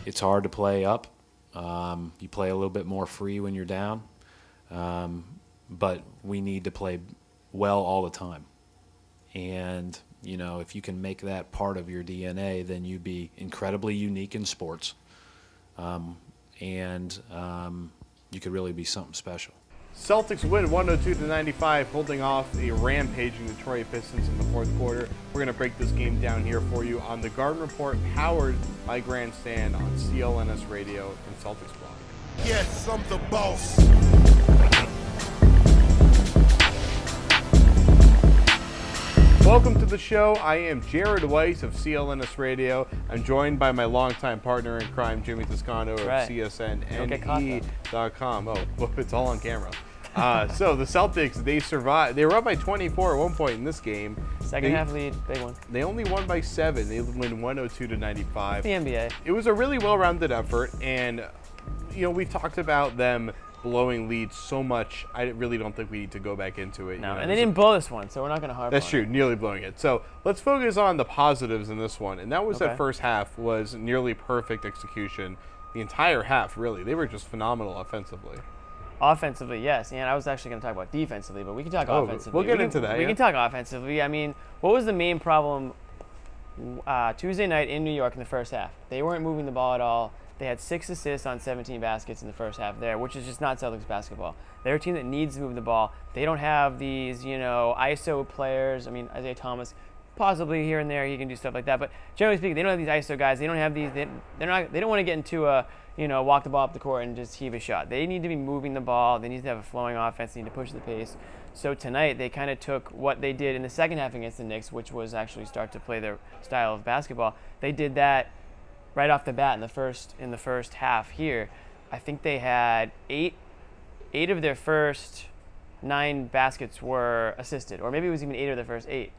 It's hard to play up. You play a little bit more free when you're down, but we need to play well all the time. And, you know, if you can make that part of your DNA, then you'd be incredibly unique in sports, and you could really be something special. Celtics win 102-95, holding off a rampaging Detroit Pistons in the fourth quarter. We're going to break this game down here for you on the Garden Report, powered by Grandstand on CLNS Radio and Celtics Blog. Yes, I'm the boss. Welcome to the show. I am Jared Weiss of CLNS Radio. I'm joined by my longtime partner in crime, Jimmy Toscano of CSNNE.com. Oh, it's all on camera. So the Celtics, they survived. They were up by 24 at one point in this game. Second half lead, big one. They only won by 7. They win 102-95. The NBA. It was a really well-rounded effort, and you know, we've talked about them blowing leads so much. I really don't think we need to go back into it. No, you know, and they didn't blow this one, so we're not going to harp on it. That's true, nearly blowing it. So let's focus on the positives in this one, and that was that first half was nearly perfect execution. The entire half, really. They were just phenomenal offensively. Offensively, yes, and I was actually going to talk about defensively, but we can talk offensively. We'll get into that. We can talk offensively. I mean, what was the main problem Tuesday night in New York in the first half? They weren't moving the ball at all. They had 6 assists on 17 baskets in the first half there, which is just not Celtics basketball. They're a team that needs to move the ball. They don't have these, you know, ISO players. I mean, Isaiah Thomas, possibly here and there, he can do stuff like that. But generally speaking, they don't have these ISO guys. They don't have these. They don't want to get into a, you know, walk the ball up the court and just heave a shot. They need to be moving the ball. They need to have a flowing offense. They need to push the pace. So tonight, they kind of took what they did in the second half against the Knicks, which was actually start to play their style of basketball. They did that right off the bat in the first half here. I think they had eight of their first 9 baskets were assisted, or maybe it was even 8 of their first 8.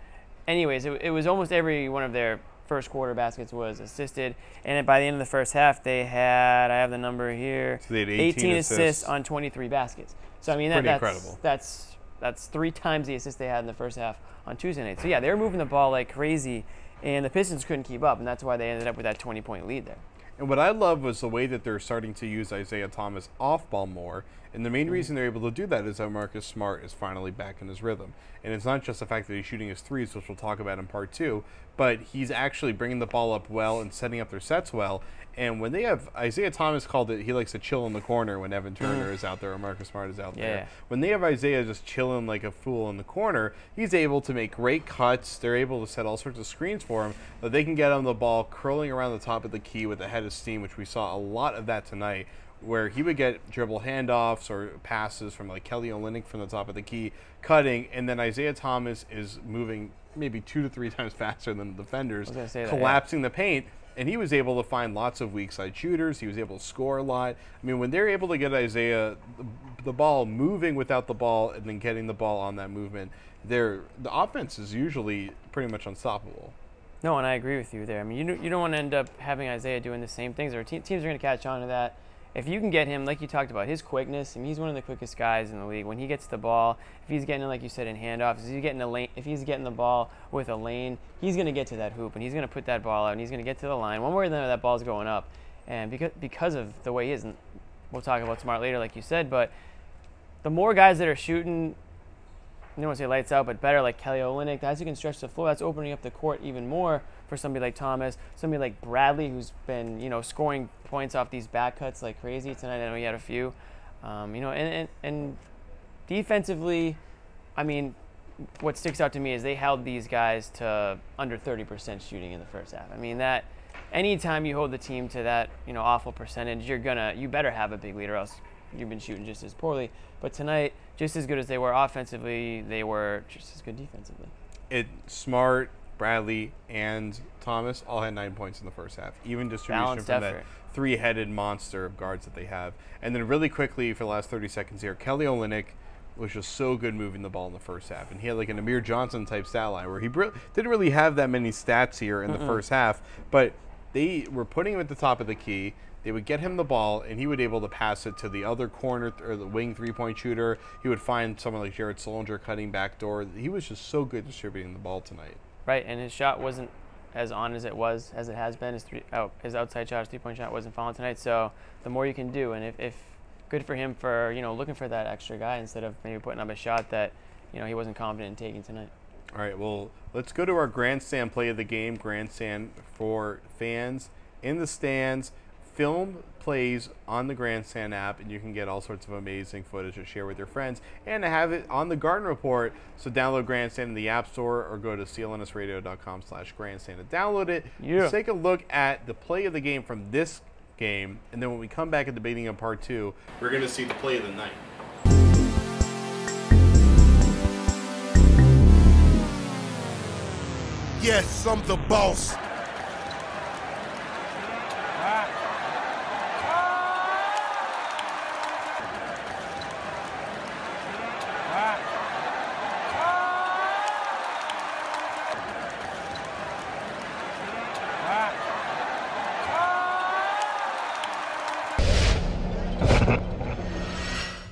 Anyways, it was almost every one of their first quarter baskets was assisted, and by the end of the first half, they had, I have the number here, so they had 18 assists on 23 baskets. So I mean, that's incredible. That's 3 times the assists they had in the first half on Tuesday night. So yeah, they were moving the ball like crazy, and the Pistons couldn't keep up, and that's why they ended up with that 20-point lead there. And what I love was the way that they're starting to use Isaiah Thomas off ball more. And the main reason they're able to do that is that Marcus Smart is finally back in his rhythm. And it's not just the fact that he's shooting his threes, which we'll talk about in part 2, but he's actually bringing the ball up well and setting up their sets well. And when they have, Isaiah Thomas called it, he likes to chill in the corner when Evan Turner is out there or Marcus Smart is out there. When they have Isaiah just chilling like a fool in the corner, he's able to make great cuts. They're able to set all sorts of screens for him, that they can get him the ball curling around the top of the key with a head of steam, which we saw a lot of that tonight, where he would get dribble handoffs or passes from like Kelly Olynyk from the top of the key, cutting, and then Isaiah Thomas is moving maybe 2 to 3 times faster than the defenders, collapsing the paint, and he was able to find lots of weak side shooters. He was able to score a lot. I mean, when they're able to get Isaiah the ball moving without the ball and then getting the ball on that movement, the offense is usually pretty much unstoppable. No, and I agree with you there. I mean, you don't want to end up having Isaiah doing the same things, or teams are going to catch on to that. If you can get him, like you talked about, his quickness, I mean, he's one of the quickest guys in the league. When he gets the ball, if he's getting it, like you said, in handoffs, if he's getting the ball with a lane, he's going to get to that hoop, and he's going to put that ball out, and he's going to get to the line. One way or another, that ball's going up. And because of the way he is, and we'll talk about Smart later, like you said, but the more guys that are shooting, I don't want to say lights out, but better, like Kelly Olynyk, that's who can stretch the floor. That's opening up the court even more for somebody like Thomas, somebody like Bradley, who's been, you know, scoring points off these back cuts like crazy tonight. I know he had a few, you know, and defensively, I mean, what sticks out to me is they held these guys to under 30% shooting in the first half. I mean, that anytime you hold the team to that, you know, awful percentage, you better have a big lead, or else you've been shooting just as poorly. But tonight, just as good as they were offensively, they were just as good defensively. Smart, Bradley, and Thomas all had 9 points in the first half. Even distribution Balanced from effort. that 3-headed monster of guards that they have. And then really quickly, for the last 30 seconds here, Kelly Olynyk was just so good moving the ball in the first half. And he had like an Amir Johnson type stat line where he didn't really have that many stats here in the first half, but they were putting him at the top of the key. They would get him the ball, and he would be able to pass it to the other corner or the wing three-point shooter. He would find someone like Jared Sullinger cutting backdoor. He was just so good distributing the ball tonight. Right, and his shot wasn't as on as it was, as it has been. His outside shot, his three-point shot wasn't falling tonight. So the more you can do, and if good for him for looking for that extra guy instead of maybe putting up a shot that he wasn't confident in taking tonight. All right, well, let's go to our grandstand play of the game. Grandstand for fans in the stands. Film plays on the Grandstand app, and you can get all sorts of amazing footage to share with your friends and to have it on the Garden Report. So download Grandstand in the App Store or go to clnsradio.com/grandstand to download it. Yeah. Let's take a look at the play of the game from this game, and then when we come back at the beginning of part 2, we're going to see the play of the night. Yes, I'm the boss.